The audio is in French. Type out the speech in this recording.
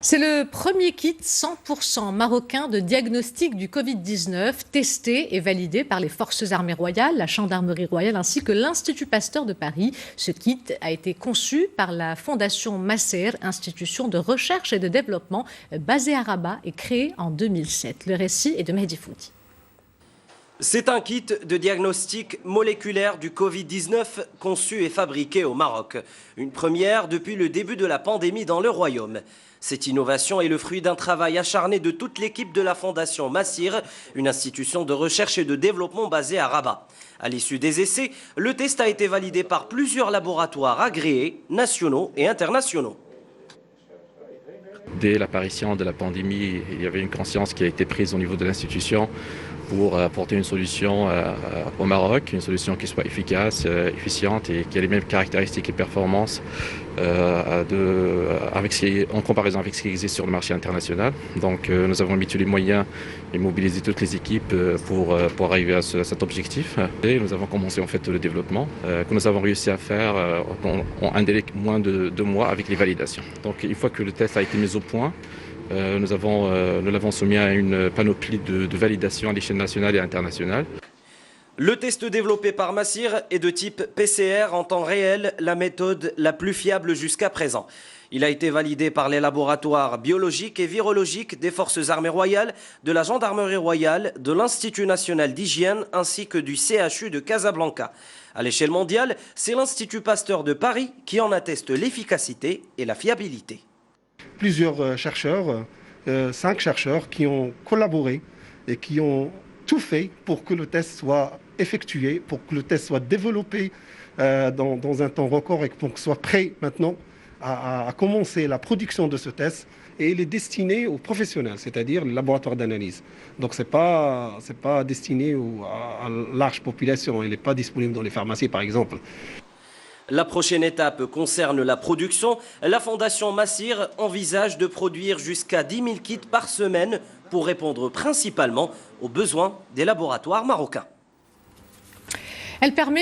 C'est le premier kit 100% marocain de diagnostic du Covid-19 testé et validé par les Forces armées royales, la Gendarmerie royale ainsi que l'Institut Pasteur de Paris. Ce kit a été conçu par la Fondation Masser, institution de recherche et de développement basée à Rabat et créée en 2007. Le récit est de Mehdi Foudi. C'est un kit de diagnostic moléculaire du Covid-19 conçu et fabriqué au Maroc. Une première depuis le début de la pandémie dans le royaume. Cette innovation est le fruit d'un travail acharné de toute l'équipe de la Fondation Massir, une institution de recherche et de développement basée à Rabat. À l'issue des essais, le test a été validé par plusieurs laboratoires agréés, nationaux et internationaux. Dès l'apparition de la pandémie, il y avait une conscience qui a été prise au niveau de l'institution pour apporter une solution au Maroc, une solution qui soit efficace, efficiente et qui ait les mêmes caractéristiques et performances en comparaison avec ce qui existe sur le marché international. Donc nous avons mis tous les moyens et mobilisé toutes les équipes pour arriver à cet objectif. Et nous avons commencé en fait le développement que nous avons réussi à faire en un délai moins de 2 mois avec les validations. Donc une fois que le test a été mis au point, nous l'avons soumis à une panoplie de validation à l'échelle nationale et internationale. Le test développé par Massir est de type PCR en temps réel, la méthode la plus fiable jusqu'à présent. Il a été validé par les laboratoires biologiques et virologiques des Forces armées royales, de la Gendarmerie royale, de l'Institut national d'hygiène ainsi que du CHU de Casablanca. À l'échelle mondiale, c'est l'Institut Pasteur de Paris qui en atteste l'efficacité et la fiabilité. Plusieurs chercheurs, 5 chercheurs qui ont collaboré et qui ont tout fait pour que le test soit effectué, pour que le test soit développé dans un temps record et pour qu'il soit prêt maintenant à commencer la production de ce test. Et il est destiné aux professionnels, c'est-à-dire les laboratoires d'analyse. Donc ce n'est pas destiné à large population, il n'est pas disponible dans les pharmacies par exemple. La prochaine étape concerne la production. La Fondation Massir envisage de produire jusqu'à 10 000 kits par semaine pour répondre principalement aux besoins des laboratoires marocains. Elle permet